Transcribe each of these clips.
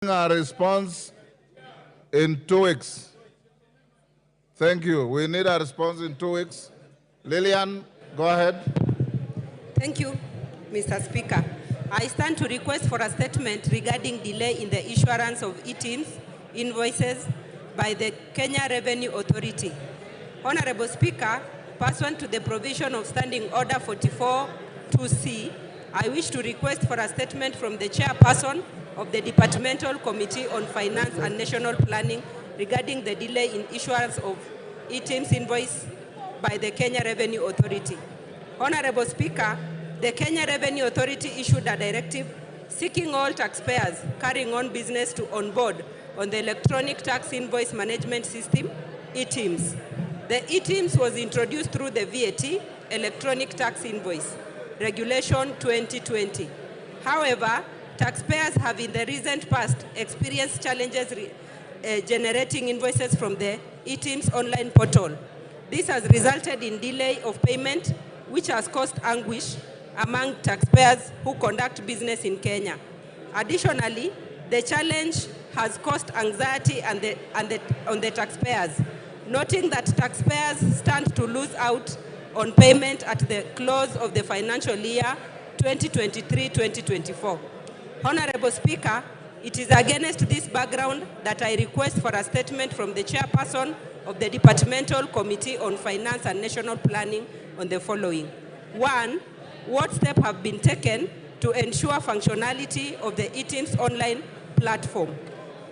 A response in 2 weeks. Thank you. We need a response in 2 weeks. Lillian, go ahead. Thank you, Mr. Speaker. I stand to request for a statement regarding delay in the issuance of e-TIMS invoices by the Kenya Revenue Authority. Honorable Speaker, pursuant to the provision of Standing Order 44-2C, I wish to request for a statement from the chairperson of the Departmental Committee on Finance and National Planning regarding the delay in issuance of e-TIMS invoice by the Kenya Revenue Authority. Honorable Speaker, the Kenya Revenue Authority issued a directive seeking all taxpayers carrying on business to onboard on the Electronic Tax Invoice Management System, e-TIMS. The e-TIMS was introduced through the VAT, Electronic Tax Invoice, Regulation 2020. However, taxpayers have in the recent past experienced challenges generating invoices from the e-TIMS online portal. This has resulted in delay of payment, which has caused anguish among taxpayers who conduct business in Kenya. Additionally, the challenge has caused anxiety on the taxpayers, noting that taxpayers stand to lose out on payment at the close of the financial year 2023-2024. Honorable Speaker, it is against this background that I request for a statement from the chairperson of the Departmental Committee on Finance and National Planning on the following. 1, what steps have been taken to ensure functionality of the e-TIMS online platform?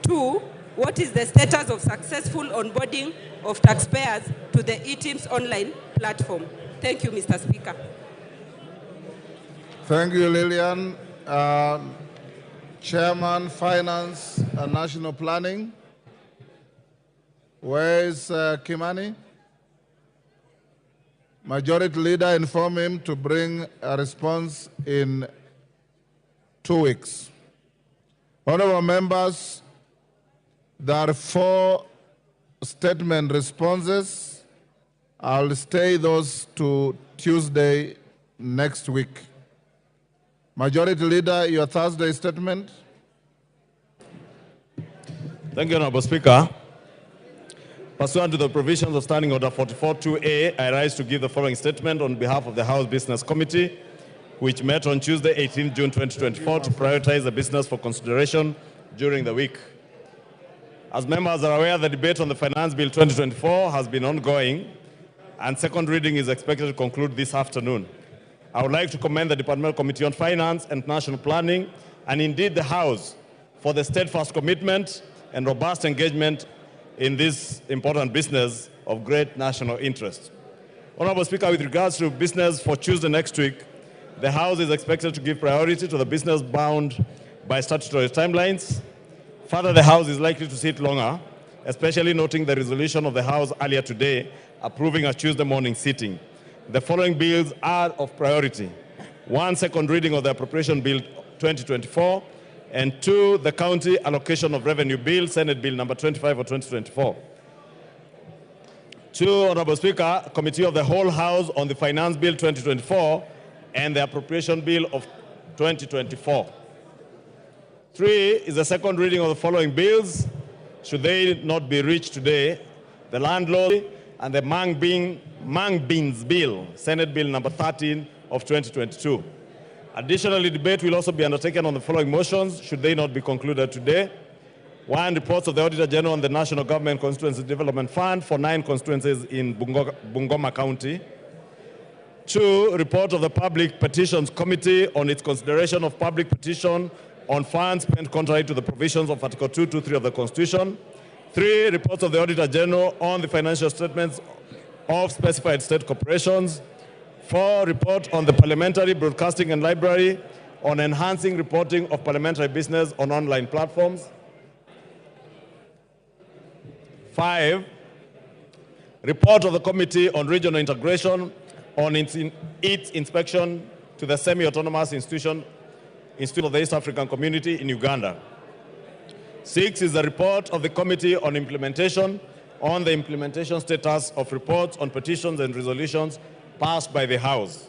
2, what is the status of successful onboarding of taxpayers to the e-TIMS online platform? Thank you, Mr. Speaker. Thank you, Lillian. Chairman, Finance and National Planning. Where is Kimani? Majority Leader, inform him to bring a response in 2 weeks. Honorable members, there are 4 statement responses. I'll stay those to Tuesday next week. Majority Leader, your Thursday statement. Thank you, Honorable Speaker. Pursuant to the provisions of Standing Order 44-2A, I rise to give the following statement on behalf of the House Business Committee, which met on Tuesday, 18 June 2024, to prioritize the business for consideration during the week. As members are aware, the debate on the Finance Bill 2024 has been ongoing, and second reading is expected to conclude this afternoon. I would like to commend the Departmental Committee on Finance and National Planning, and indeed the House, for the steadfast commitment and robust engagement in this important business of great national interest. Honorable Speaker, with regards to business for Tuesday next week, the House is expected to give priority to the business bound by statutory timelines. Further, the House is likely to sit longer, especially noting the resolution of the House earlier today approving a Tuesday morning sitting. The following bills are of priority. 1, second reading of the Appropriation Bill 2024, and 2, the County Allocation of Revenue Bill, Senate Bill number 25 of 2024. 2, Honorable Speaker, Committee of the Whole House on the Finance Bill 2024 and the Appropriation Bill of 2024. 3 is the second reading of the following bills, should they not be reached today: the Landlord and the Mang Beans Bill, Senate Bill number 13 of 2022. Additionally, debate will also be undertaken on the following motions, should they not be concluded today. 1, reports of the Auditor General on the National Government Constituency Development Fund for 9 constituencies in Bungoma County. 2, report of the Public Petitions Committee on its consideration of public petition on funds spent contrary to the provisions of Article 223 of the Constitution. 3, reports of the Auditor General on the financial statements of specified state corporations. 4, report on the Parliamentary Broadcasting and Library on enhancing reporting of parliamentary business on online platforms. 5, report of the Committee on Regional Integration on its inspection to the semi-autonomous institution of the East African Community in Uganda. 6 is the report of the Committee on Implementation on the implementation status of reports on petitions and resolutions passed by the House.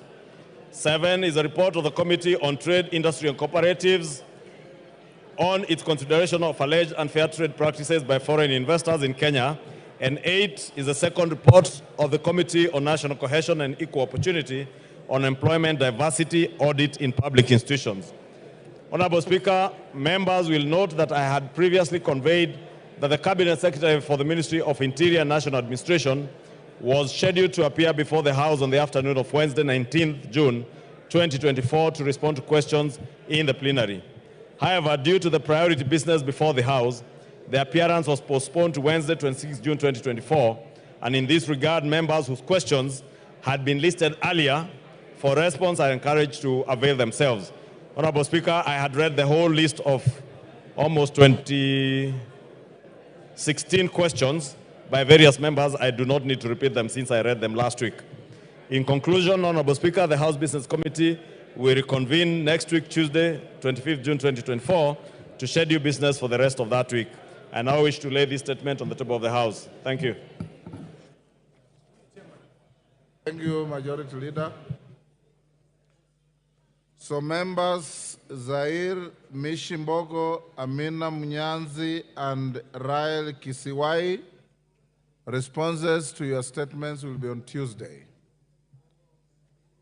7 is a report of the Committee on Trade, Industry and Cooperatives on its consideration of alleged unfair trade practices by foreign investors in Kenya. And 8 is the second report of the Committee on National Cohesion and Equal Opportunity on Employment Diversity Audit in Public Institutions. Honorable Speaker, members will note that I had previously conveyed that the Cabinet Secretary for the Ministry of Interior and National Administration was scheduled to appear before the House on the afternoon of Wednesday, 19th June 2024 to respond to questions in the plenary. However, due to the priority business before the House, the appearance was postponed to Wednesday, 26th June 2024, and in this regard, members whose questions had been listed earlier for response are encouraged to avail themselves. Honorable Speaker, I had read the whole list of almost 16 questions by various members. I do not need to repeat them since I read them last week. In conclusion, Honorable Speaker, the House Business Committee will reconvene next week, Tuesday, 25th June 2024, to schedule business for the rest of that week. I now wish to lay this statement on the table of the House. Thank you. Thank you, Majority Leader. So members Zair Mishimbogo, Amina Munyanzi, and Rael Kisiwai, responses to your statements will be on Tuesday.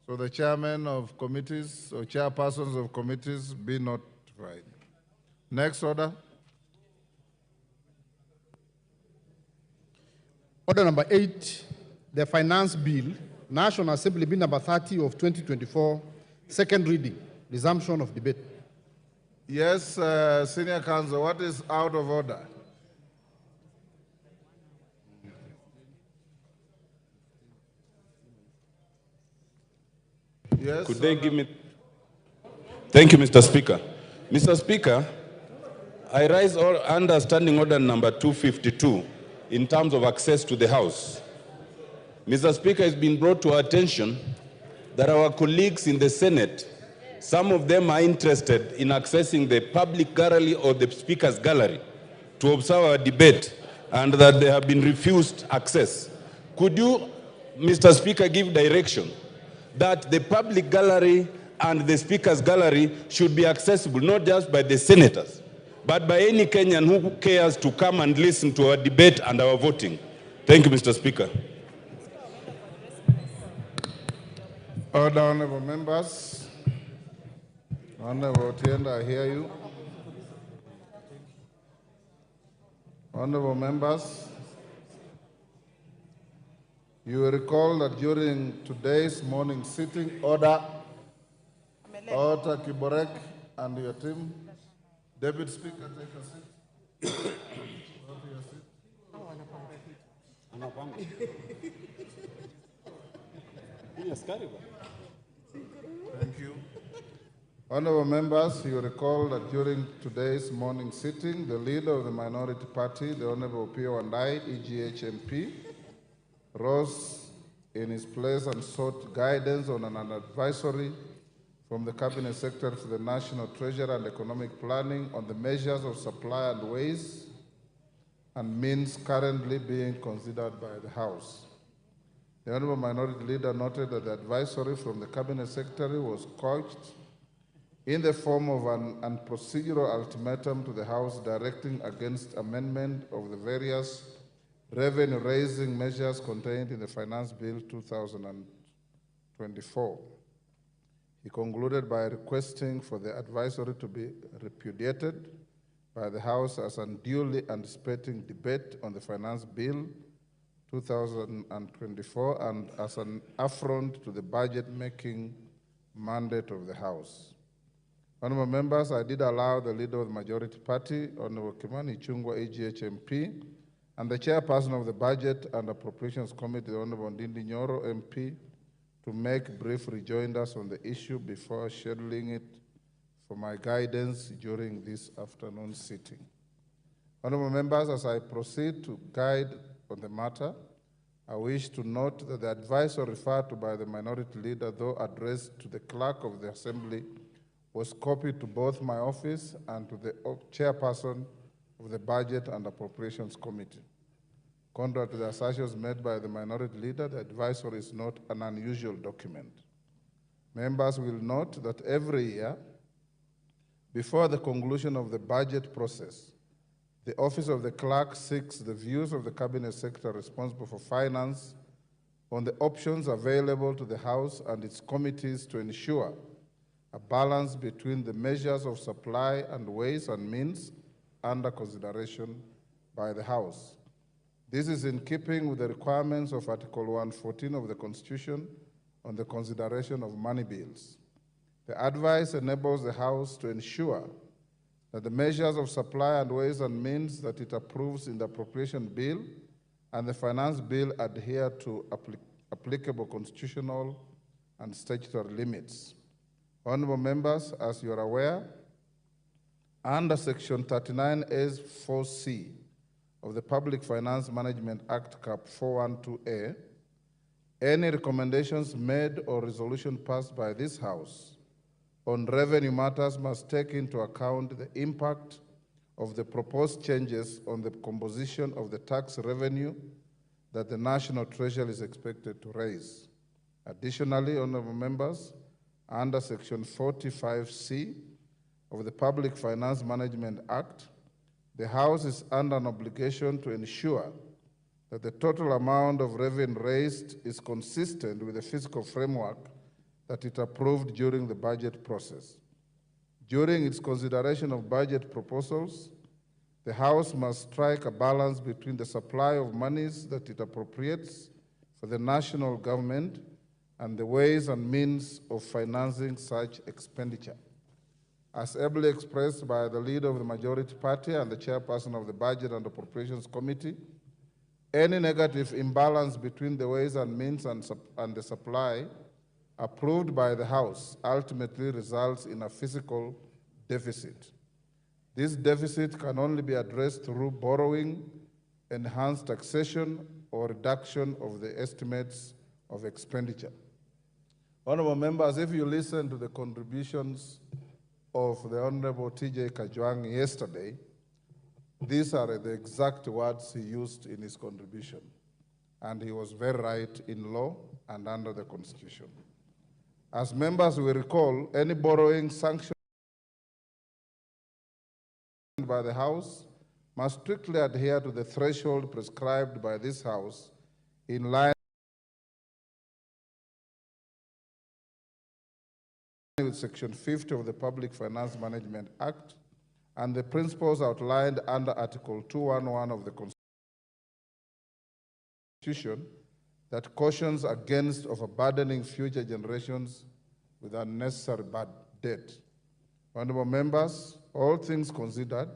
So the chairman of committees or chairpersons of committees be notified. Next order. Order number 8, the Finance Bill, National Assembly Bill number 30 of 2024, second reading, resumption of debate. Yes, Senior Counsel, what is out of order? Yes. Could they give me? Thank you, Mr. Speaker. Mr. Speaker, I rise under Standing Order number 252 in terms of access to the House. Mr. Speaker, it's been brought to our attention that our colleagues in the Senate, some of them are interested in accessing the public gallery or the Speaker's gallery to observe our debate, and that they have been refused access. Could you, Mr. Speaker, give direction that the public gallery and the Speaker's gallery should be accessible not just by the senators, but by any Kenyan who cares to come and listen to our debate and our voting? Thank you, Mr. Speaker. Order, honorable members. Honorable Otienda, I hear you. Honorable members, you will recall that during today's morning sitting, Order Kiborek and your team, Deputy Speaker, take a seat. Go to your seat. Thank you. Honorable members, you recall that during today's morning sitting, the leader of the minority party, the Honorable Pio Wandai, EGH MP, rose in his place and sought guidance on an advisory from the Cabinet Secretary for the National Treasury and Economic Planning on the measures of supply and ways and means currently being considered by the House. The Honorable Minority Leader noted that the advisory from the Cabinet Secretary was couched in the form of an procedural ultimatum to the House directing against amendment of the various revenue-raising measures contained in the Finance Bill 2024. He concluded by requesting for the advisory to be repudiated by the House as unduly anticipating debate on the Finance Bill 2024 and as an affront to the budget-making mandate of the House. Honorable members, I did allow the leader of the majority party, Honorable Kimani Ichung'wah, AGH MP, and the chairperson of the Budget and Appropriations Committee, the Honorable Ndindi Nyoro MP, to make brief rejoinders on the issue before scheduling it for my guidance during this afternoon sitting. Honorable members, as I proceed to guide on the matter, I wish to note that the advice referred to by the minority leader, though addressed to the clerk of the Assembly, was copied to both my office and to the chairperson of the Budget and Appropriations Committee. Contrary to the assertions made by the minority leader, the advisory is not an unusual document. Members will note that every year, Before the conclusion of the budget process, the Office of the Clerk seeks the views of the Cabinet Secretary responsible for finance on the options available to the House and its committees to ensure a balance between the measures of supply and ways and means under consideration by the House. This is in keeping with the requirements of Article 114 of the Constitution on the consideration of money bills. The advice enables the House to ensure that the measures of supply and ways and means that it approves in the appropriation bill and the finance bill adhere to applicable constitutional and statutory limits. Honorable members, as you are aware, under Section 39A 4C of the Public Finance Management Act, Cap 412A, any recommendations made or resolution passed by this House on revenue matters must take into account the impact of the proposed changes on the composition of the tax revenue that the National Treasury is expected to raise. Additionally, honorable members, under Section 45C of the Public Finance Management Act, the House is under an obligation to ensure that the total amount of revenue raised is consistent with the fiscal framework that it approved during the budget process. During its consideration of budget proposals, the House must strike a balance between the supply of monies that it appropriates for the national government and the ways and means of financing such expenditure. As ably expressed by the leader of the majority party and the chairperson of the Budget and Appropriations Committee, any negative imbalance between the ways and means and the supply approved by the House ultimately results in a fiscal deficit. This deficit can only be addressed through borrowing, enhanced taxation, or reduction of the estimates of expenditure. Honorable members, if you listen to the contributions of the Honorable T.J. Kajwang yesterday, these are the exact words he used in his contribution. And he was very right in law and under the Constitution. As members will recall, any borrowing sanctioned by the House must strictly adhere to the threshold prescribed by this House in line with Section 50 of the Public Finance Management Act and the principles outlined under Article 211 of the Constitution that cautions against overburdening future generations with unnecessary bad debt. Honorable members, all things considered,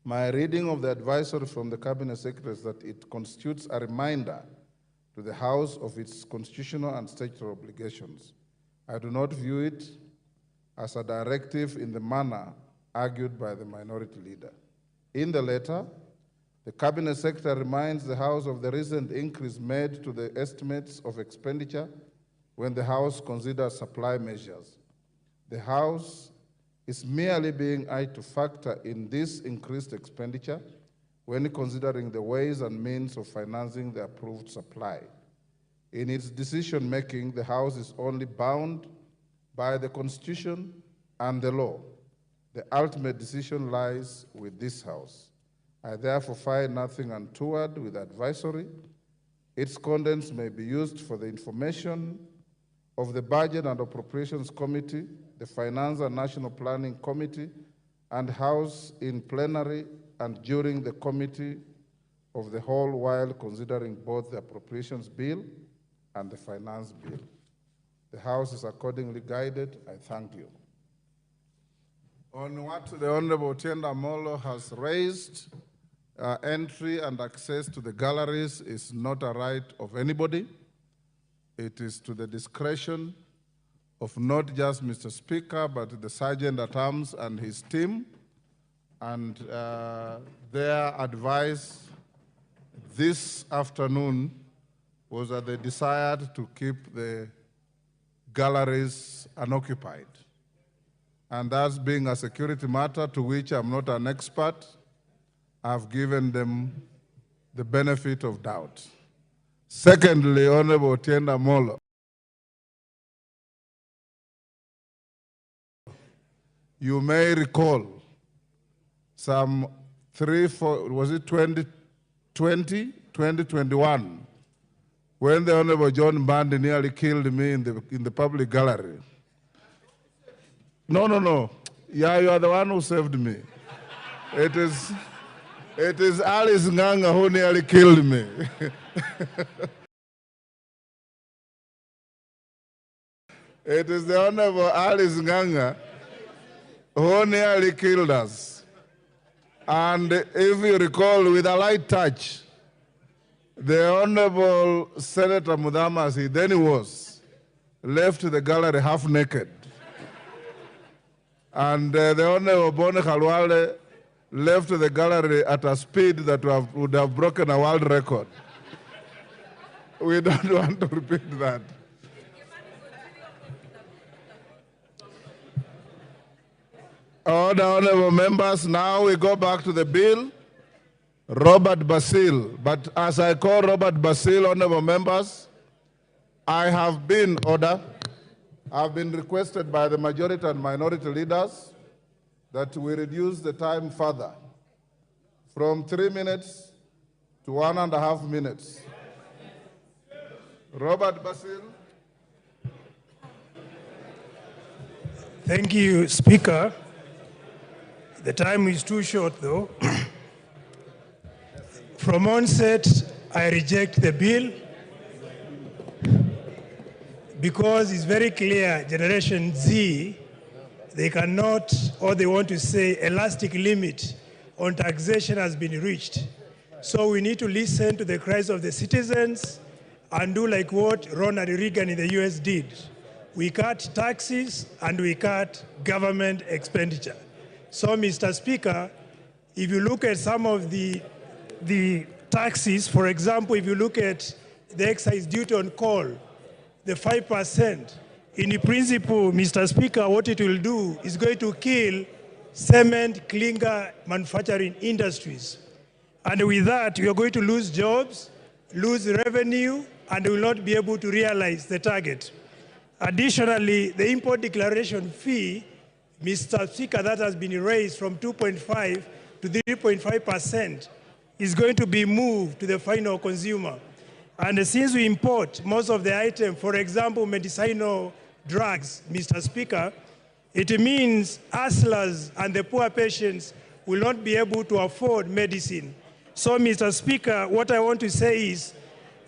my reading of the advisory from the Cabinet Secretary is that it constitutes a reminder to the House of its constitutional and statutory obligations. I do not view it as a directive in the manner argued by the minority leader. In the letter, the Cabinet Secretary reminds the House of the recent increase made to the estimates of expenditure when the House considers supply measures. The House is merely being asked to factor in this increased expenditure when considering the ways and means of financing the approved supply. In its decision-making, the House is only bound by the Constitution and the law. The ultimate decision lies with this House. I therefore find nothing untoward with advisory. Its contents may be used for the information of the Budget and Appropriations Committee, the Finance and National Planning Committee, and House in plenary and during the Committee of the Whole while considering both the Appropriations Bill and the Finance Bill. The House is accordingly guided. I thank you. On what the Honorable Otienda Molo has raised, entry and access to the galleries is not a right of anybody. It is to the discretion of not just Mr. Speaker, but the Sergeant at Arms and his team. And their advice this afternoon was that they desired to keep the galleries unoccupied. And that's being a security matter to which I'm not an expert, I've given them the benefit of doubt. Secondly, Honorable Otienda Molo, You may recall some 2021, when the Honorable John Bandi nearly killed me in the public gallery. No. Yeah, you are the one who saved me. It is Alice Nganga who nearly killed me. It is the Honorable Alice Nganga who nearly killed us. And if you recall, with a light touch, the Honorable Senator Mudhamasi, then he was, left the gallery half naked. And the Honorable Bone Khalwale left the gallery at a speed that would have broken a world record. We don't want to repeat that. Honorable members, now we go back to the bill. Robert Basil. But as I call Robert Basil, honorable members, I've been requested by the majority and minority leaders that we reduce the time further from 3 minutes to 1.5 minutes. Robert Basil. Thank you, Speaker. The time is too short, though. From onset, I reject the bill because it's very clear Generation Z, they cannot, or they want to say elastic limit on taxation has been reached. So we need to listen to the cries of the citizens and do like what Ronald Reagan in the US did. We cut taxes and we cut government expenditure. So, Mr. Speaker, if you look at some of the taxes, for example, if you look at the excise duty on coal, the 5%, in principle, Mr. Speaker, what it will do is going to kill cement, clinker manufacturing industries. And with that, we are going to lose jobs, lose revenue, and will not be able to realize the target. Additionally, the import declaration fee, Mr. Speaker, that has been raised from 2.5 to 3.5% is going to be moved to the final consumer. And since we import most of the items, for example, medicinal drugs, Mr. Speaker, it means hustlers and the poor patients will not be able to afford medicine. So, Mr. Speaker, what I want to say is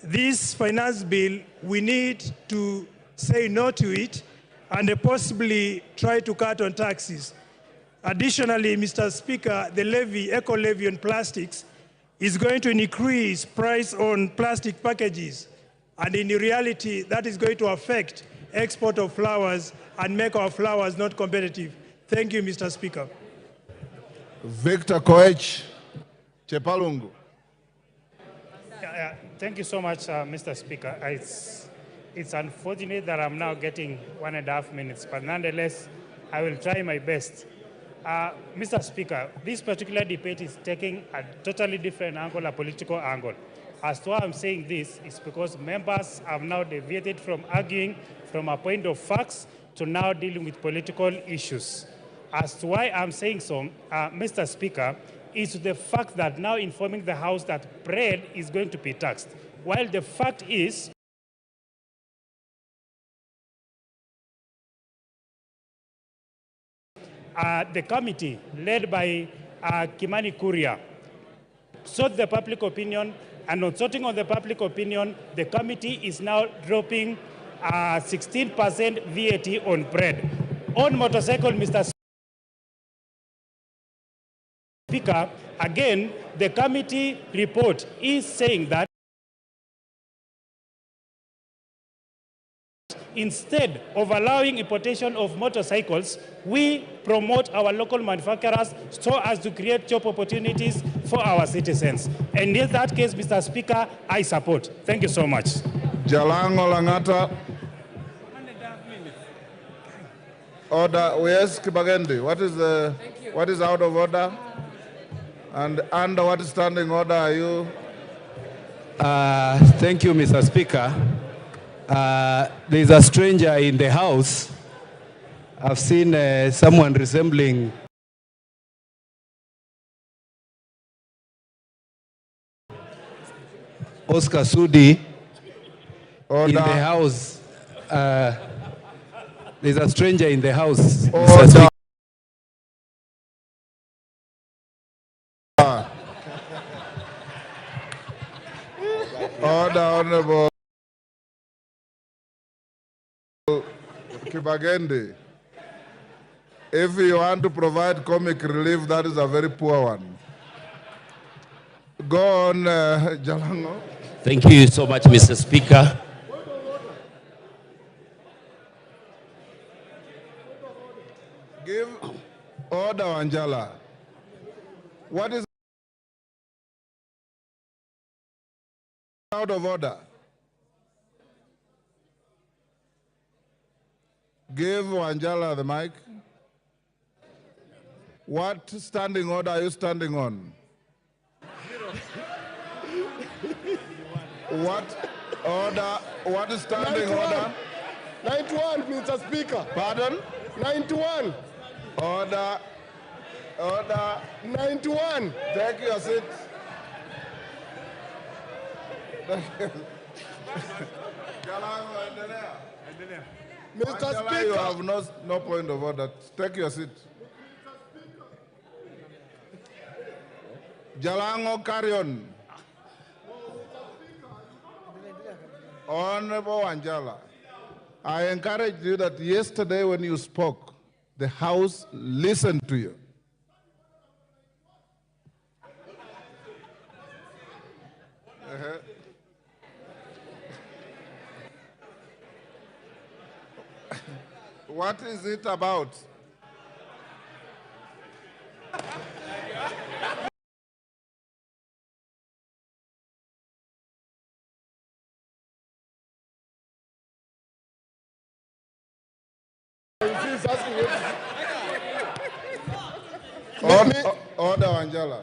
this finance bill, we need to say no to it and possibly try to cut on taxes. Additionally, Mr. Speaker, the levy, eco-levy on plastics, is going to increase price on plastic packages. And in reality, that is going to affect export of flowers and make our flowers not competitive. Thank you, Mr. Speaker. Victor Koech, Chepalungu. Thank you so much, Mr. Speaker. It's unfortunate that I'm now getting 1.5 minutes, but nonetheless, I will try my best. Mr. Speaker, this particular debate is taking a totally different angle, a political angle. As to why I'm saying this is because members have now deviated from arguing from a point of facts to now dealing with political issues. As to why I'm saying so, Mr. Speaker, is the fact that now informing the House that bread is going to be taxed, while the fact is the committee led by Kimani Kuria sought the public opinion, and on sorting on the public opinion, the committee is now dropping 16% VAT on bread. On motorcycle, Mr. Speaker, again, the committee report is saying that instead of allowing importation of motorcycles, we promote our local manufacturers so as to create job opportunities for our citizens. And in that case, Mr. Speaker, I support. Thank you so much. Jalango Langata. Order. Yes, Kibagendi. What is out of order? And under what standing order are you? Thank you, Mr. Speaker. There's a stranger in the House I've seen someone resembling Oscar Sudi in the house. There's a stranger in the house. Mr. Speaker. Order, Honorable Kibagende. If you want to provide comic relief, that is a very poor one. Go on, Jalango. Thank you so much, Mr. Speaker. Give order, Anjala. What is out of order? Give Anjala the mic. What standing order are you standing on? What order? What is standing 91. order? 91, Mr. Speaker. Pardon? 91. Order. Order. 91. Take your seat. Mr. Angela, Speaker. you have no point of order. Take your seat. Jalango, carry on. Honorable Anjala, I encourage you that yesterday when you spoke, the House listened to you. What is it about? Order, Angela.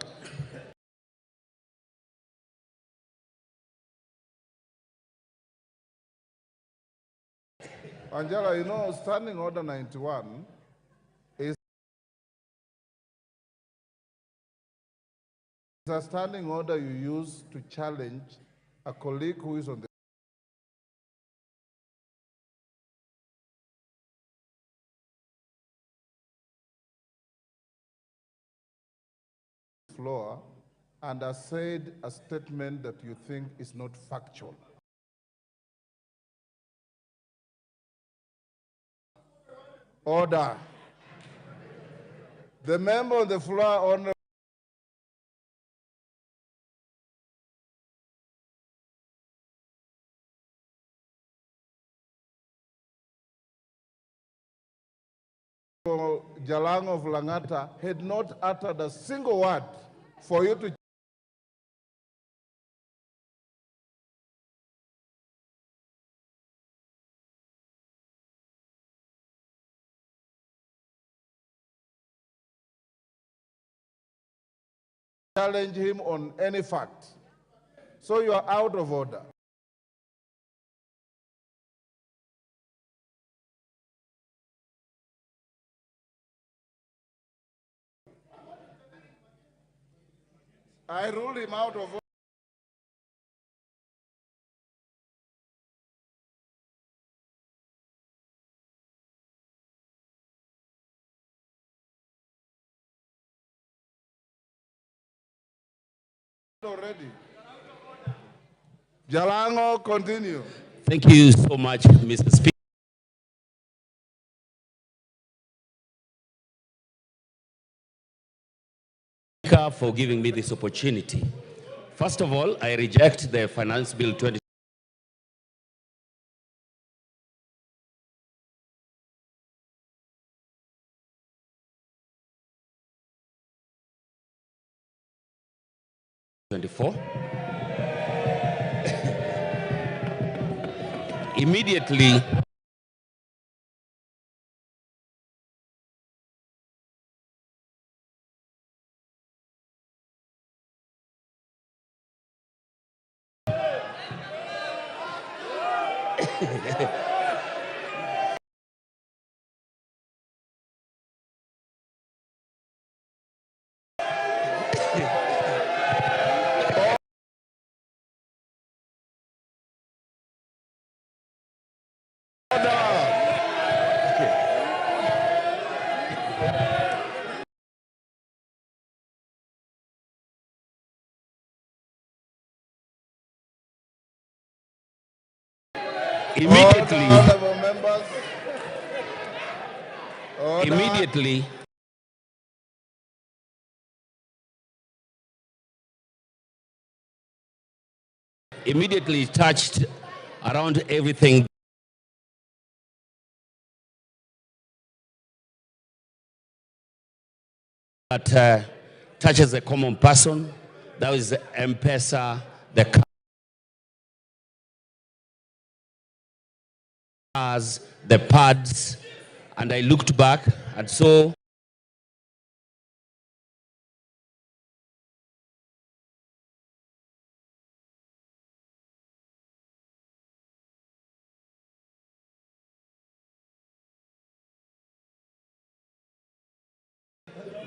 Angela, you know, standing order 91 is a standing order you use to challenge a colleague who is on the floor and has said a statement that you think is not factual. Order. The member on the floor, Honorable Jalang of Langata, had not uttered a single word for you to challenge him on any fact. So you are out of order. I ruled him out of order. Already. Jalango, continue. Thank you so much, Mr. Speaker, for giving me this opportunity. First of all, I reject the Finance Bill 20. Immediately, Immediately, Honorable members. immediately, immediately touched around everything that touches a common person. That is the M-Pesa, the cars, the pads, and I looked back and saw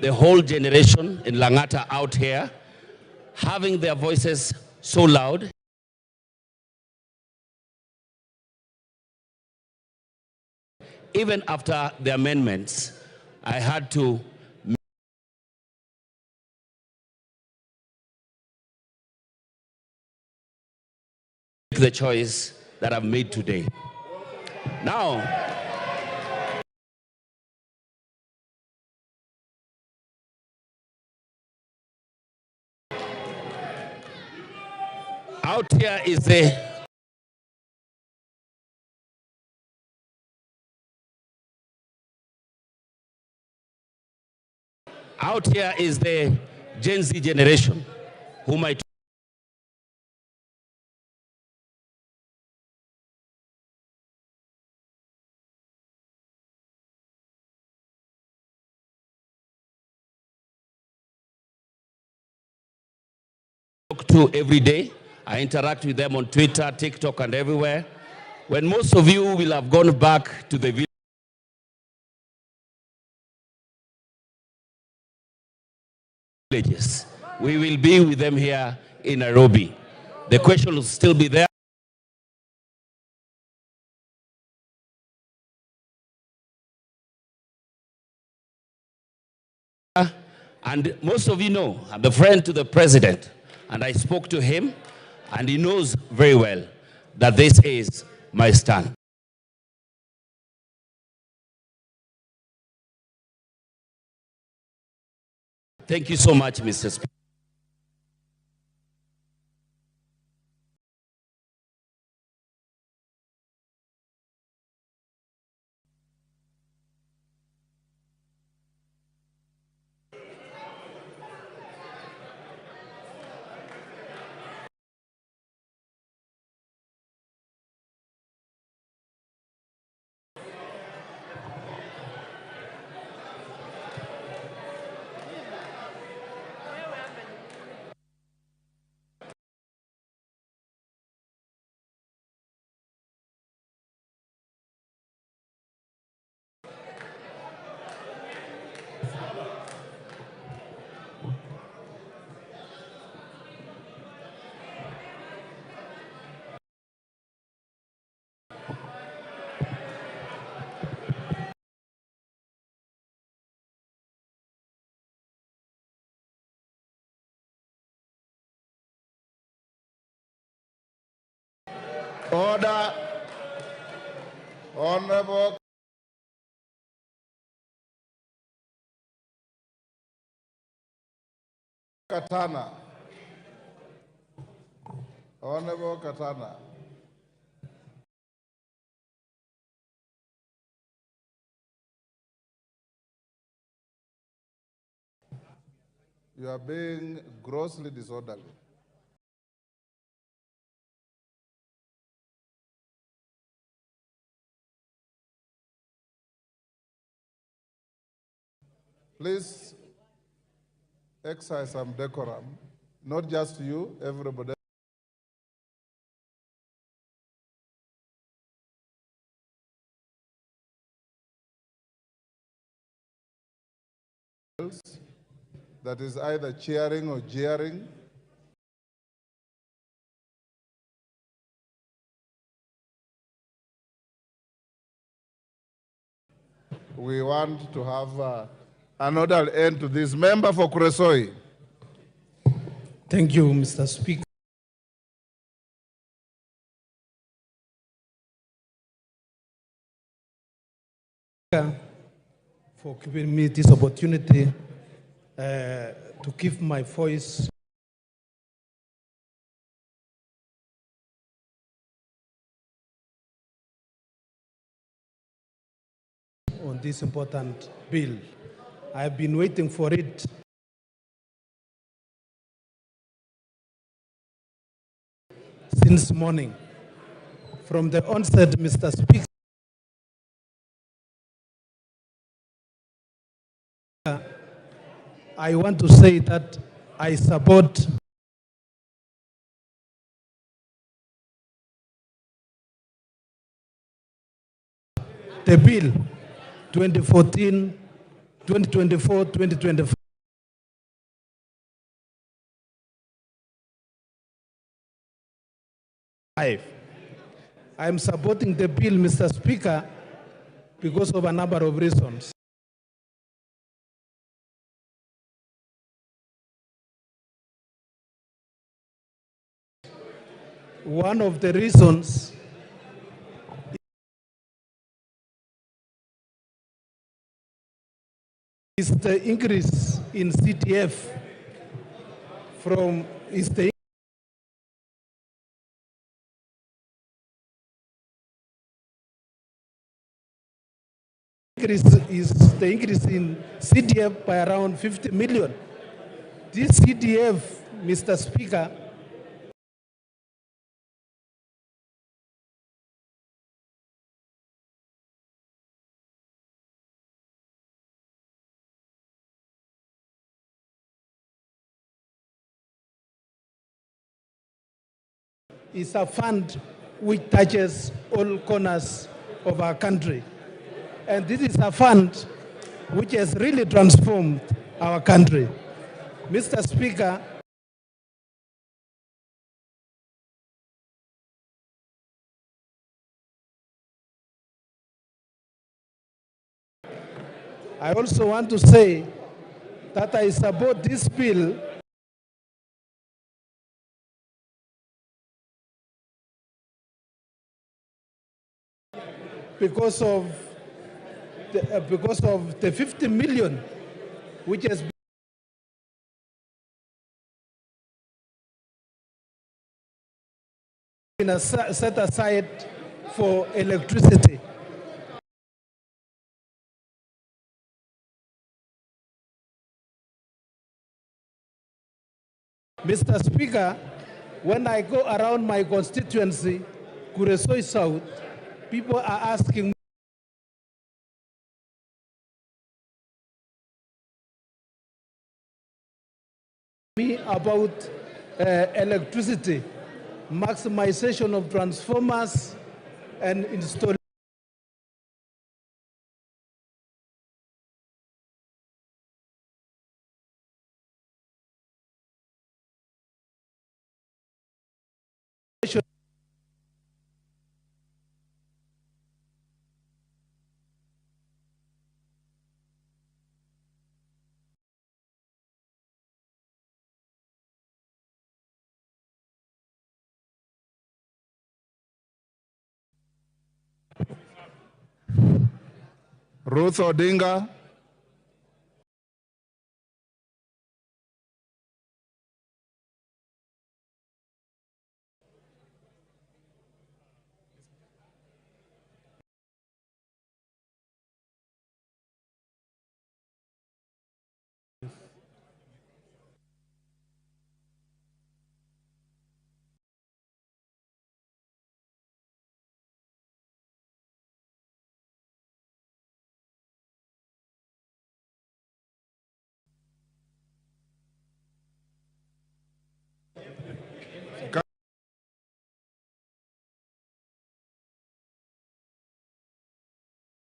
the whole generation in Langata out here having their voices so loud. Even after the amendments, I had to make the choice that I've made today. Now, out here is the Gen Z generation, whom I talk to every day. I interact with them on Twitter, TikTok, and everywhere. When most of you will have gone back to the villages, we will be with them here in Nairobi. The question will still be there. And most of you know, I'm the friend to the president, and I spoke to him, and he knows very well that this is my stand. Thank you so much, Mr. Speaker. Order. Honorable Katana. Honorable Katana. You are being grossly disorderly. Please exercise some decorum, not just you, everybody. That is either cheering or jeering. We want to have an orderly end to this. Member for Kuresoi. Thank you, Mr. Speaker. for giving me this opportunity to give my voice on this important bill. I've been waiting for it since morning. From the onset, Mr. Speaker, I want to say that I support the bill 2014, 2024, 2025. I am supporting the bill, Mr. Speaker, because of a number of reasons. One of the reasons is the increase in CTF from the increase in CTF by around 50 million. This CTF, Mr. Speaker, is a fund which touches all corners of our country. And this is a fund which has really transformed our country. Mr. Speaker, I also want to say that I support this bill because of the 50 million which has been set aside for electricity. Mr. Speaker, when I go around my constituency, Kuresoi South, people are asking me about electricity, maximization of transformers, and installation Ruth Odinga.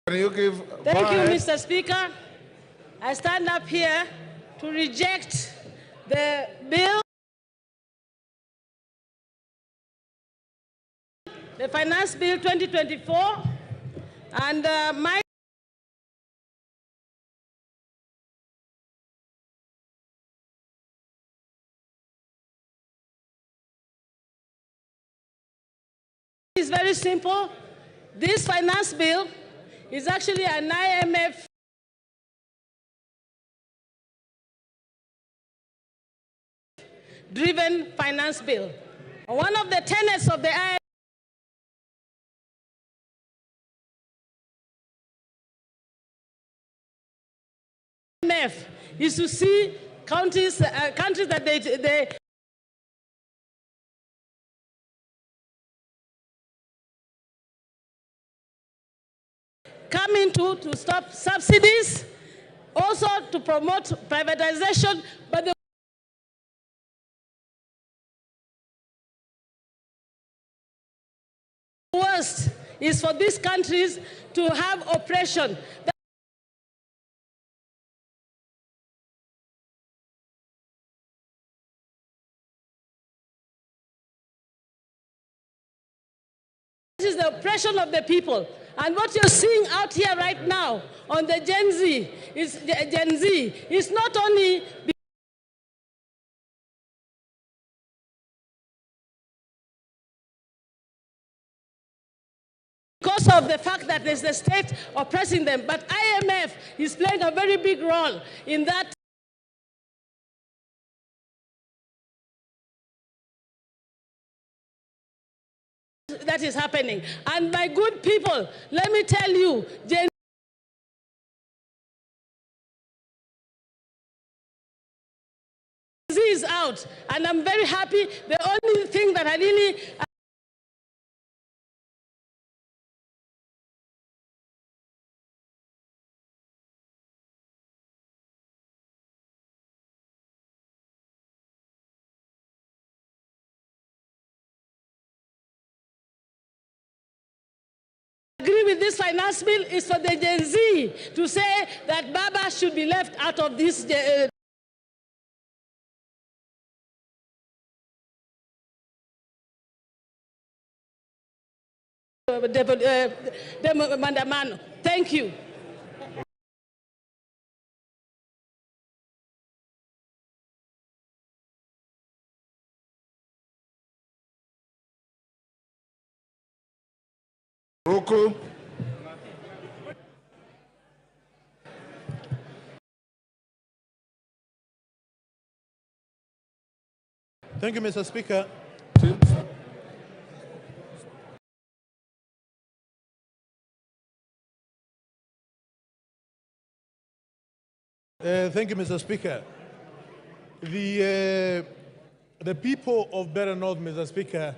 Can you give? Thank you, Mr. Speaker. I stand up here to reject the bill, the Finance Bill 2024, and my is very simple. This finance bill is actually an IMF driven finance bill. One of the tenets of the IMF is to see countries that they come into to stop subsidies, also to promote privatization, but the worst is for these countries to have oppression. This is the oppression of the people. And what you're seeing out here right now on the Gen Z is not only because of the fact that there's the state oppressing them, but IMF is playing a very big role in that. That is happening. And my good people, let me tell you, Gen Z is out, and I'm very happy. The only thing that I really agree with this finance bill is for the Gen Z to say that Baba should be left out of this. Thank you. Ruku. Thank you, Mr. Speaker. Thank you, Mr. Speaker. The people of Better North, Mr. Speaker,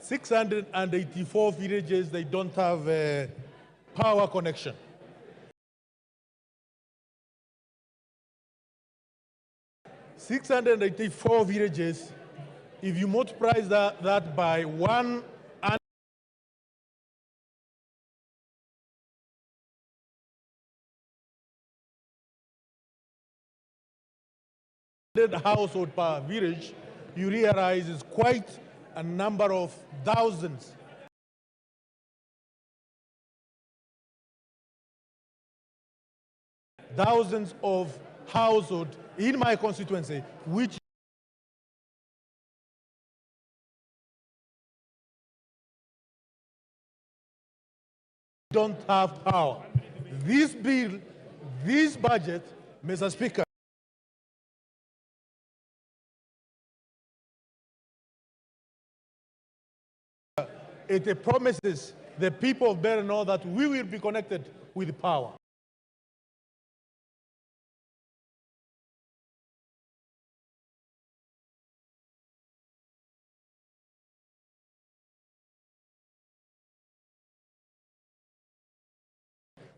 $684 villages, they don't have a power connection. $684 villages, if you multiply that by 1 household per village, you realize it's quite a number of thousands. Thousands of households in my constituency, which don't have power. This bill, this budget, Mr. Speaker, it promises the people of Better North that we will be connected with power.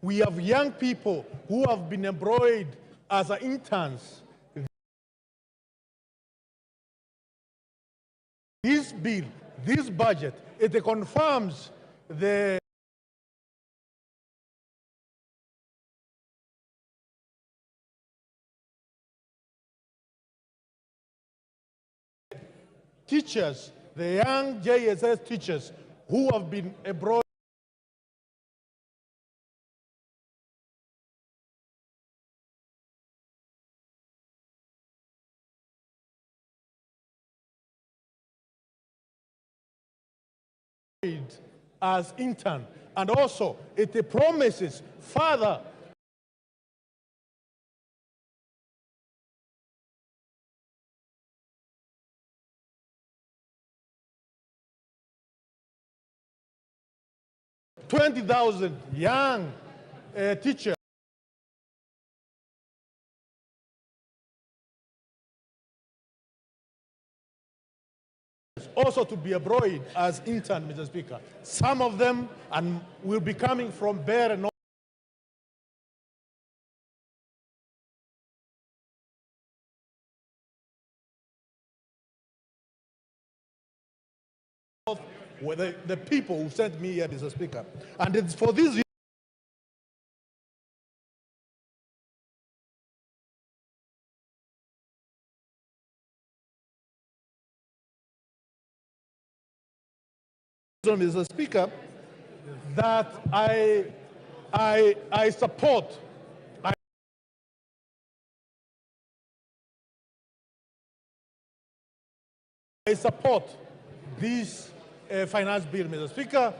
We have young people who have been employed as interns. This bill, this budget, it confirms the teachers the young JSS teachers who have been abroad as intern, and also it promises further $20,000 young teachers also to be abroad as intern, Mr. Speaker. Some of them will be coming from Bear and North, where the people who sent me here, Mr. Speaker. And it's for this Mr. Speaker, that I support. I support this finance bill, Mr. Speaker.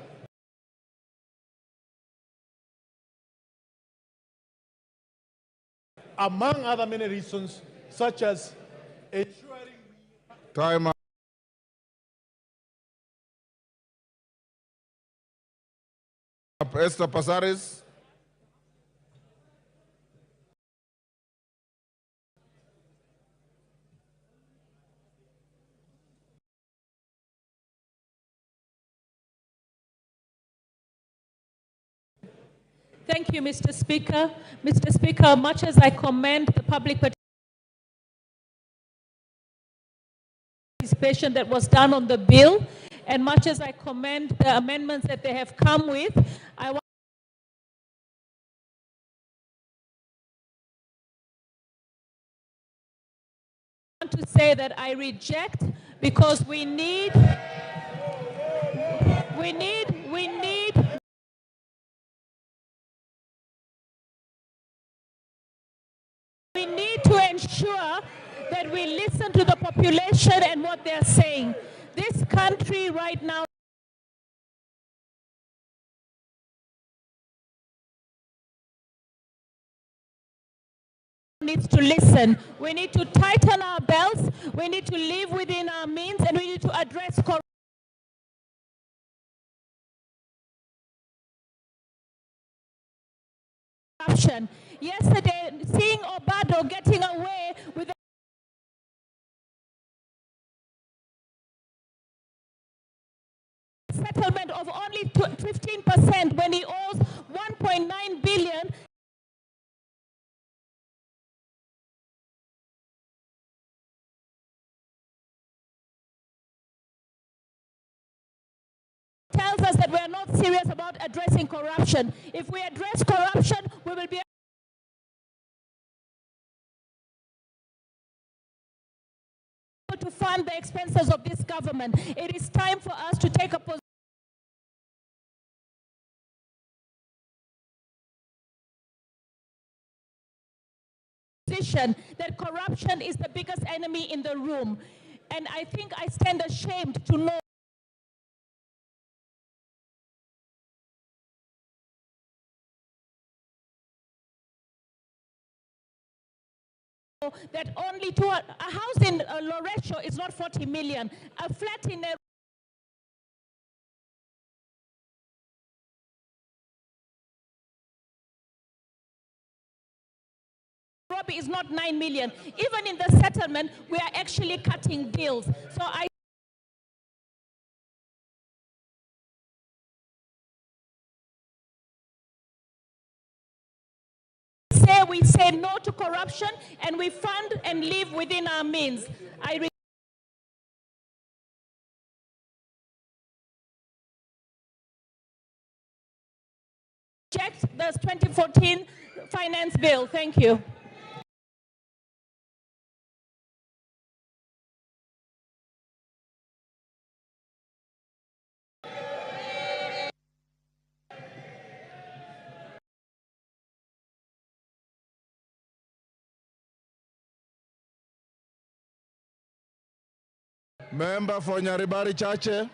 Among other many reasons, such as ensuring time up. Esther Pasaris. Thank you, Mr. Speaker. Mr. Speaker, much as I commend the public participation that was done on the bill, and much as I commend the amendments that they have come with, I want to say that I reject, because we need to ensure that we listen to the population and what they're saying. This country right now needs to listen. We need to tighten our belts, we need to live within our means, and we need to address corruption. Yesterday, seeing Obado getting away with a settlement of only 15% when he owes 1.9 billion. Tells us that we are not serious about addressing corruption. If we address corruption, we will be able to fund the expenses of this government. It is time for us to take a position that corruption is the biggest enemy in the room. And I think I stand ashamed to know that only a house in Loreto is not 40 million. A flat in Nairobi is not 9 million. Even in the settlement, we are actually cutting deals. So I we say no to corruption, and we fund and live within our means. I reject the 2014 finance bill. Thank you. Member for Nyaribari Chache.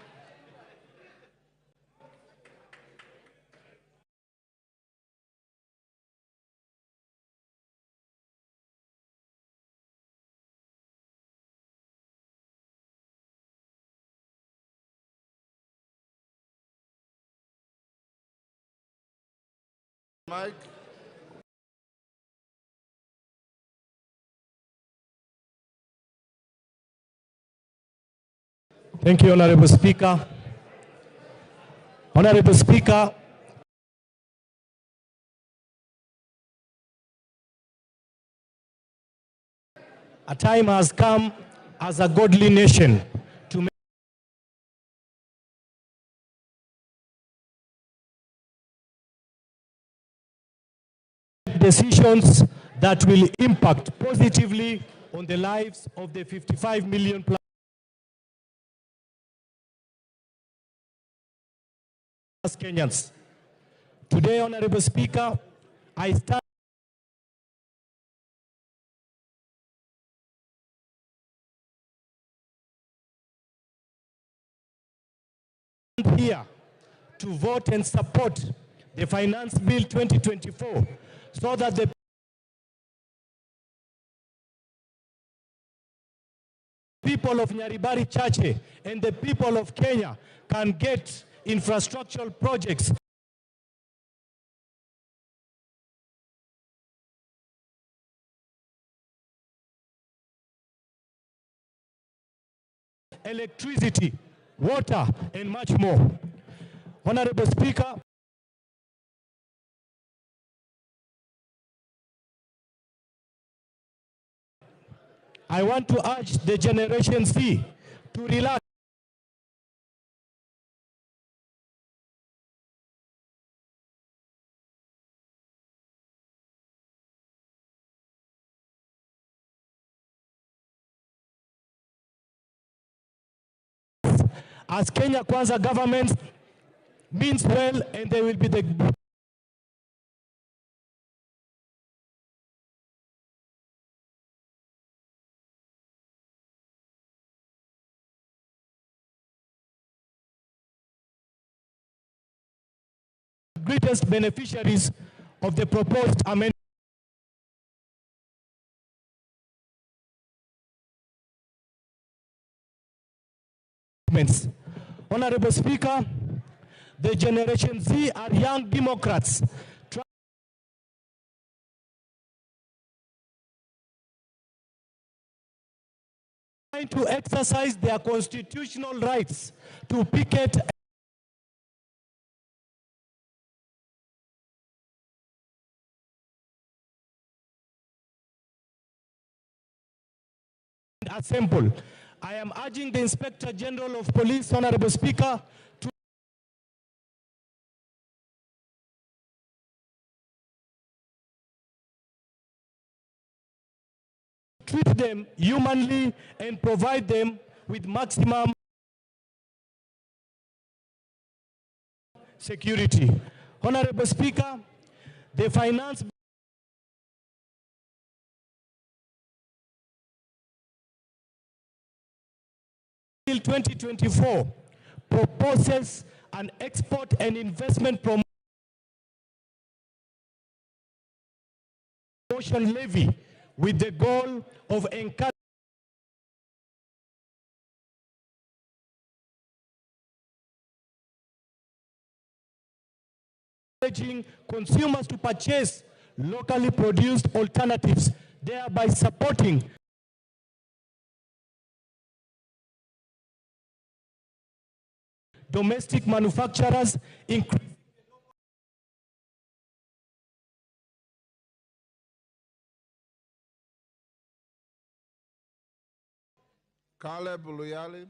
Mike. Thank you, Honorable Speaker. Honorable Speaker, a time has come as a godly nation to make decisions that will impact positively on the lives of the 55 million plus Kenyans. Today, Honorable Speaker, I stand here to vote and support the Finance Bill 2024 so that the people of Nyaribari Chache and the people of Kenya can get infrastructural projects electricity, water, and much more. Honorable Speaker, I want to urge the Generation Z to relax. As Kenya Kwanza government means well, and they will be the greatest beneficiaries of the proposed amendment. Honorable Speaker, the Generation Z are young Democrats trying to exercise their constitutional rights to picket and assemble. I am urging the Inspector General of Police, Honorable Speaker, to treat them humanly and provide them with maximum security. Honorable Speaker, the Finance Bill 2024 proposes an export and investment promotion levy with the goal of encouraging consumers to purchase locally produced alternatives, thereby supporting domestic manufacturers, Caleb Luyali.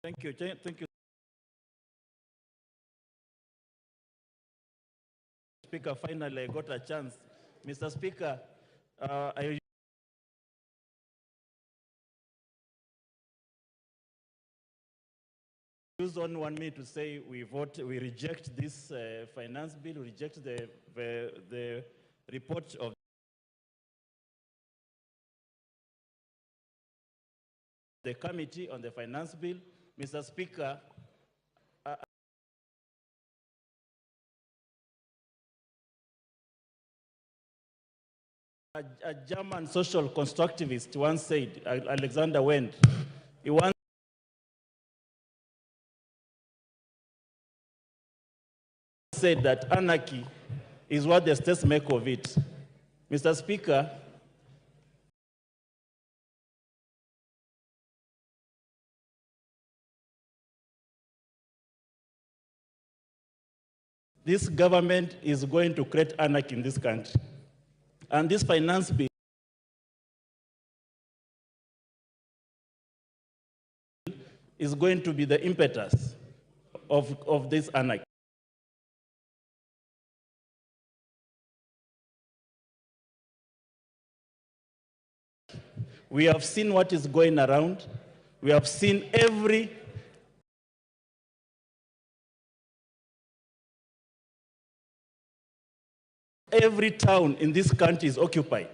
Thank you. Thank you. Speaker, finally I got a chance. Mr. Speaker, I use only 1 minute to say we reject this finance bill, we reject the report of the committee on the finance bill. Mr. Speaker, a German social constructivist once said, Alexander Wendt, he once said that anarchy is what the states make of it. Mr. Speaker, this government is going to create anarchy in this country. And this finance bill is going to be the impetus of this anarchy. We have seen what is going around. We have seen every town in this country is occupied.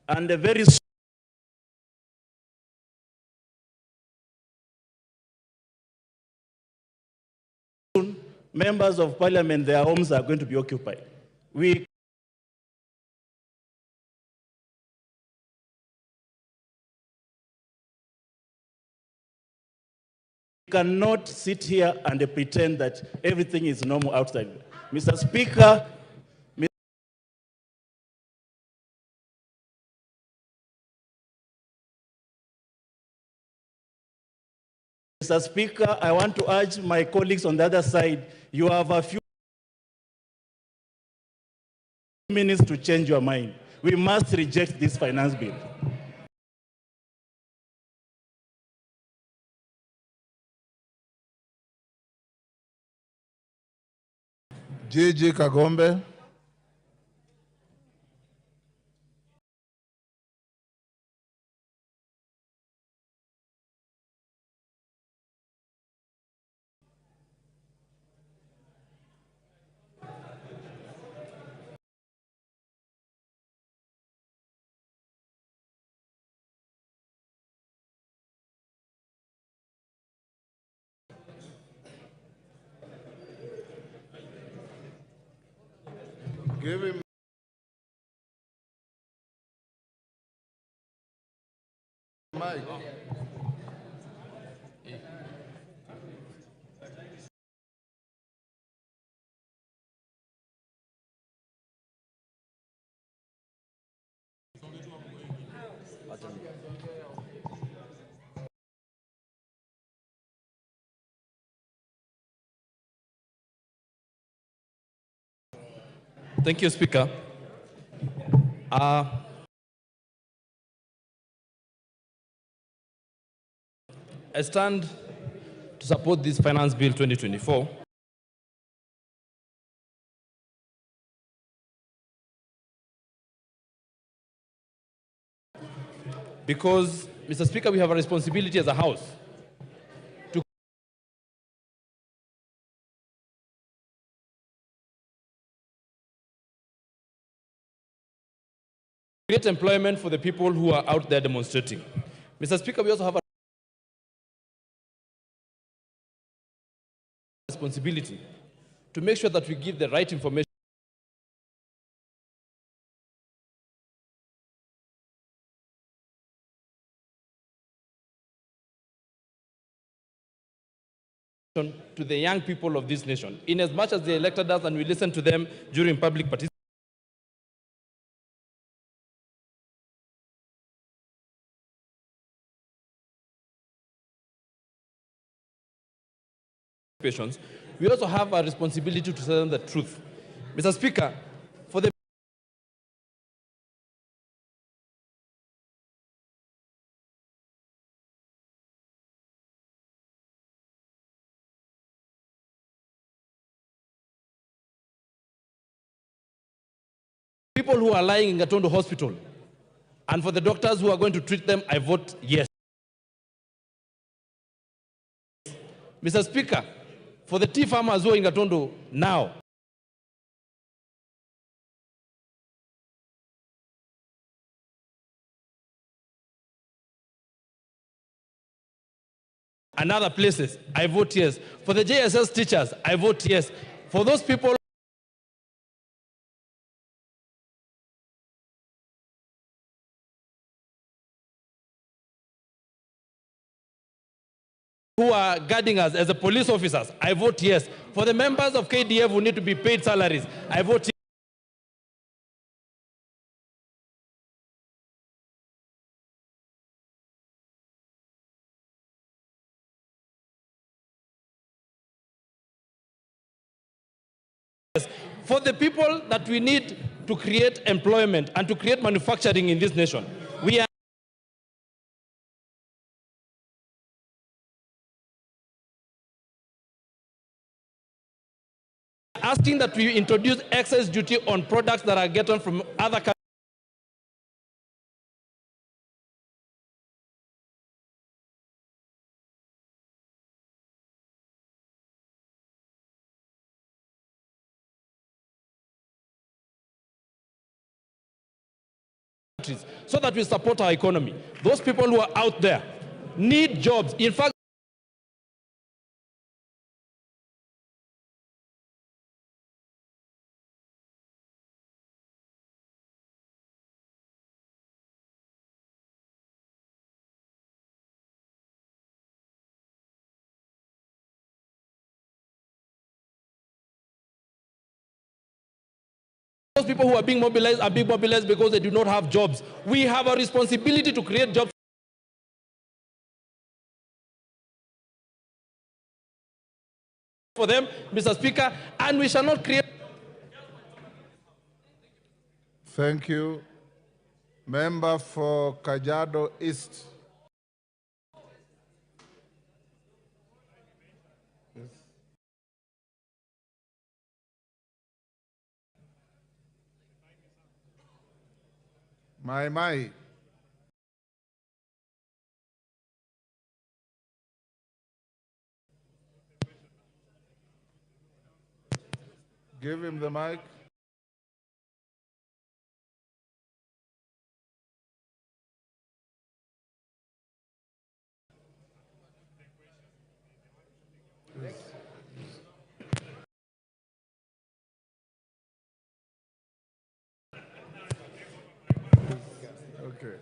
And a very soon, members of parliament, their homes are going to be occupied. We cannot sit here and pretend that everything is normal outside. Mr. Speaker, Mr. Speaker, I want to urge my colleagues on the other side, you have a few minutes to change your mind. We must reject this finance bill. Gigi Kagombe. Give him mic. Thank you, Speaker. I stand to support this Finance Bill 2024 because, Mr. Speaker, we have a responsibility as a House to create employment for the people who are out there demonstrating. Mr. Speaker, we also have a responsibility to make sure that we give the right information to the young people of this nation, in as much as they elected us and we listen to them during public participations. We also have a responsibility to tell them the truth. Mr. Speaker, for the people who are lying in Gatondo Hospital, and for the doctors who are going to treat them, I vote yes. Mr. Speaker, for the tea farmers who are in Gatondo now, and other places, I vote yes. For the JSS teachers, I vote yes. For those people who are guarding us as the police officers, I vote yes. For the members of KDF who need to be paid salaries, I vote yes. For the people that we need to create employment and to create manufacturing in this nation, we are asking that we introduce excess duty on products that are gotten from other countries. So that we support our economy. Those people who are out there need jobs. In fact, those people who are being mobilized because they do not have jobs. We have a responsibility to create jobs for them, Mr. Speaker, and we shall not create. Thank you. Member for Kajiado East. Yes. My. Give him the mic. Okay.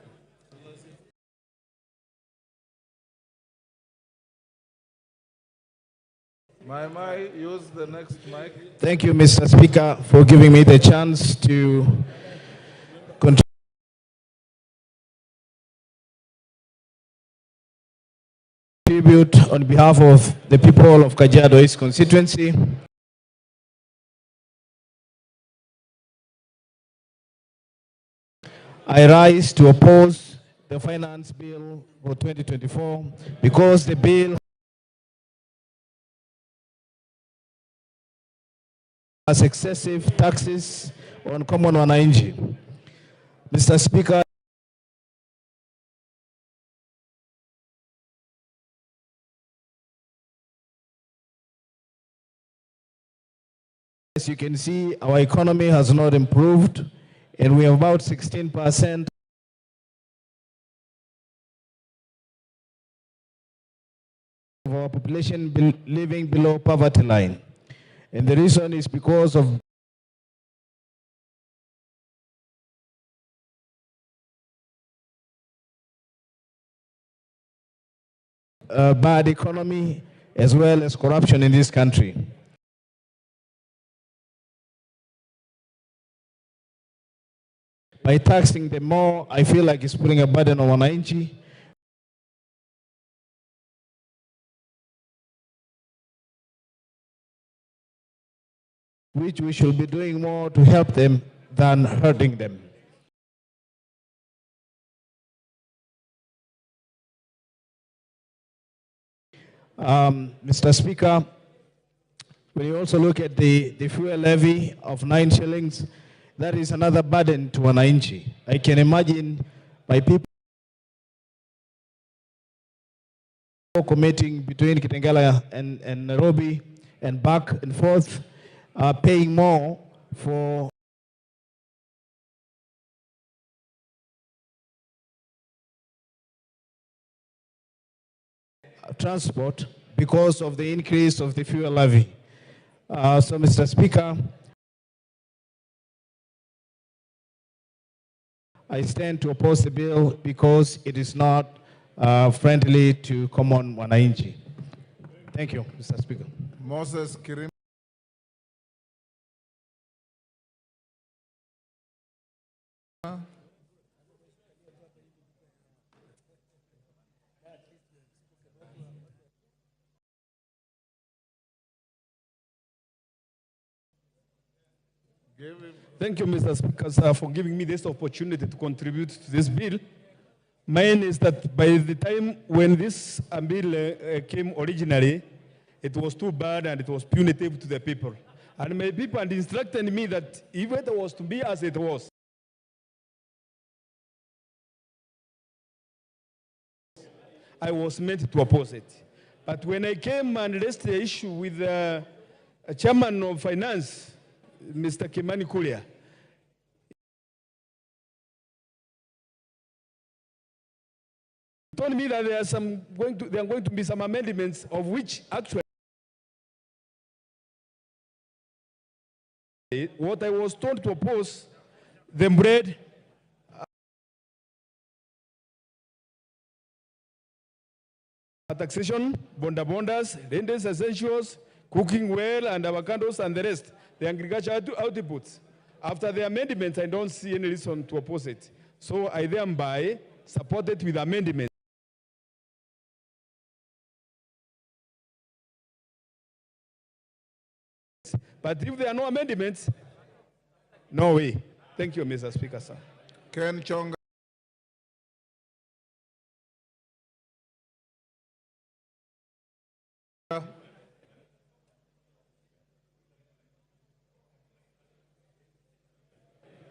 My, use the next mic. Thank you, Mr. Speaker, for giving me the chance to contribute on behalf of the people of Kajiado East constituency. I rise to oppose the finance bill for 2024 because the bill has excessive taxes on common wananchi. Mr. Speaker, as you can see, our economy has not improved, and we have about 16% of our population living below poverty line. And the reason is because of a bad economy as well as corruption in this country. By taxing them more, I feel like it's putting a burden on wananchi. Which we should be doing more to help them than hurting them. Mr. Speaker, when you also look at the fuel levy of 9 shillings, that is another burden to wananchi. I can imagine my people commuting between Kitengela and Nairobi and back and forth, paying more for transport because of the increase of the fuel levy. So, Mr. Speaker, I stand to oppose the bill because it is not friendly to common wananchi. Thank you, Mr. Speaker. Moses Kirim. Thank you, Mr. Speaker, sir, for giving me this opportunity to contribute to this bill. Mine is that by the time when this bill came originally, it was too bad and it was punitive to the people. And my people had instructed me that if it was to be as it was, I was meant to oppose it. But when I came and raised the issue with the chairman of finance, Mr. Kimani Kulia, he told me that there are going to be some amendments of which actually what I was told to oppose, the bread, taxation, bondas, rentals, essentials, cooking well, and avocados, and the rest, the agriculture outputs. After the amendments, I don't see any reason to oppose it. So I thereby support it with amendments. But if there are no amendments, no way. Thank you, Mr. Speaker, sir. Ken Chonga.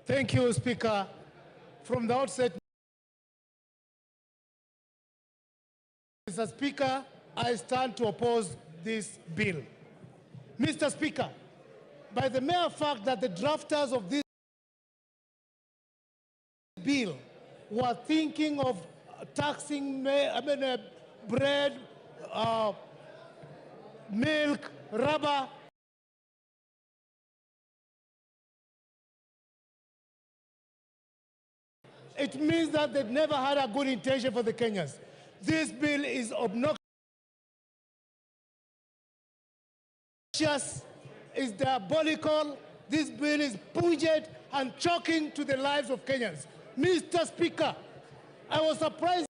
Thank you, Speaker. From the outset, Mr. Speaker, I stand to oppose this bill. Mr. Speaker, by the mere fact that the drafters of this bill were thinking of taxing bread, milk, rubber, it means that they've never had a good intention for the Kenyans. This bill is obnoxious, is diabolical. This bill is pungent and shocking to the lives of Kenyans. Mr. Speaker, I was surprised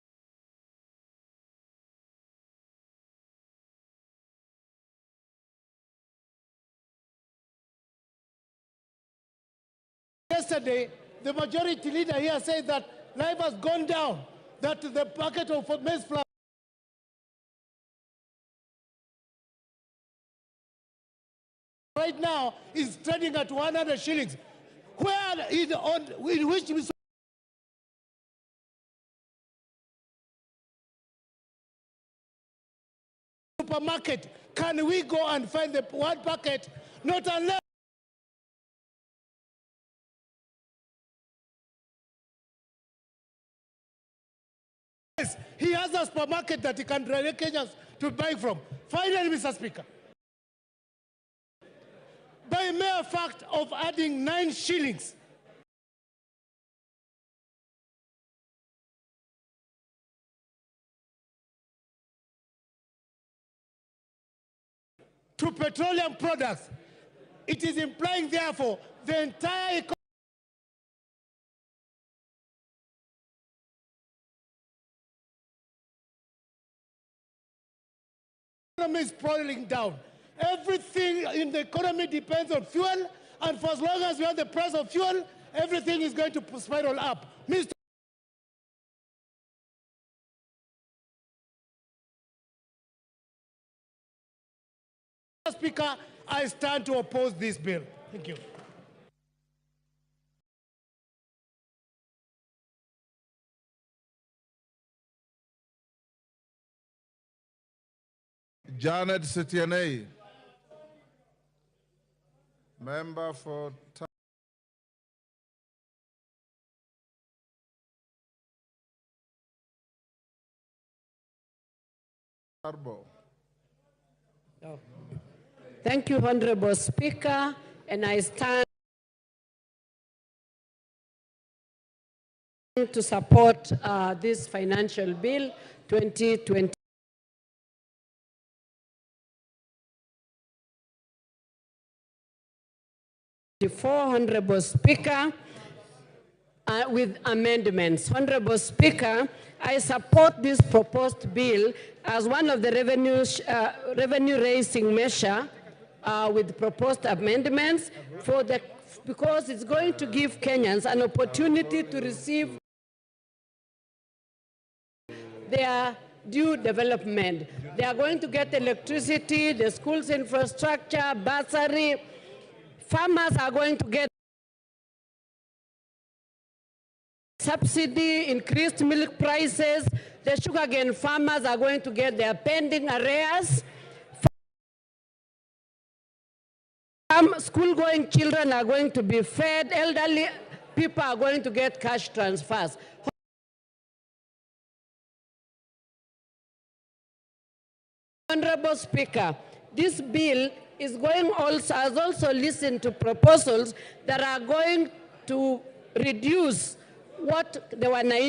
yesterday. The majority leader here said that life has gone down, that the packet of maize flour right now is trading at 100 shillings. In which supermarket can we go and find the one packet? Not unless he has a supermarket that he can direct Kenyans to buy from. Finally, Mr. Speaker, by mere fact of adding 9 shillings to petroleum products, it is implying, therefore, the entire economy is spiraling down. Everything in the economy depends on fuel, and for as long as we have the price of fuel, everything is going to spiral up. Mr. Speaker, I stand to oppose this bill. Thank you. Janet Setianei. Member for Tarbo. Thank you, Honorable Speaker, and I stand to support this financial bill 2020. Honorable Speaker, with amendments. Honorable Speaker, I support this proposed bill as one of the revenue-raising measure with proposed amendments because it's going to give Kenyans an opportunity to receive their due development. They are going to get electricity, the school's infrastructure, bursary. Farmers are going to get subsidy, increased milk prices. The sugarcane farmers are going to get their pending arrears. School-going children are going to be fed. Elderly people are going to get cash transfers. Honorable Speaker, this bill has also listened to proposals that are going to reduce what the wananchi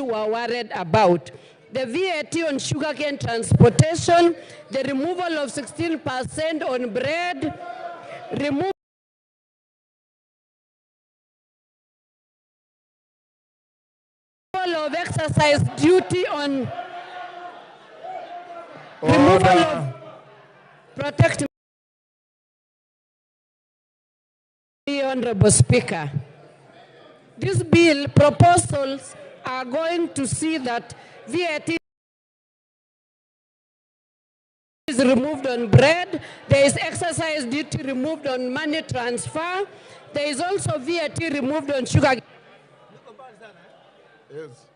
were worried about. The VAT on sugarcane transportation, the removal of 16% on bread, removal of exercise duty on removal of protective. Honorable Speaker, this bill proposals are going to see that VAT is removed on bread, there is excise duty removed on money transfer, there is also VAT removed on sugar. Yes.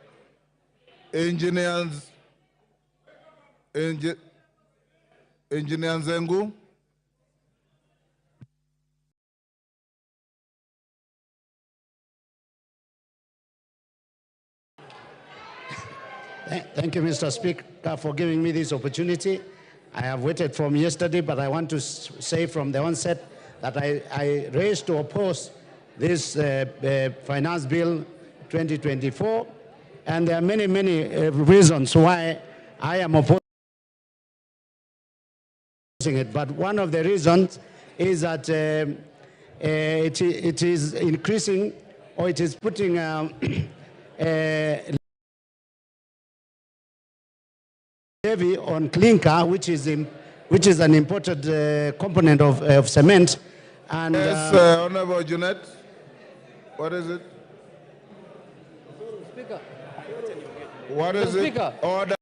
Engineers Zengu. Thank you, Mr. Speaker, for giving me this opportunity. I have waited from yesterday, but I want to say from the onset that I raised to oppose this Finance Bill 2024, and there are many, many reasons why I am opposing it. But one of the reasons is that it is increasing, or it is putting levy on clinker, which is an imported component of cement. And yes, Honorable Jeanette, what is it? Speaker. What is Speaker. it? Order.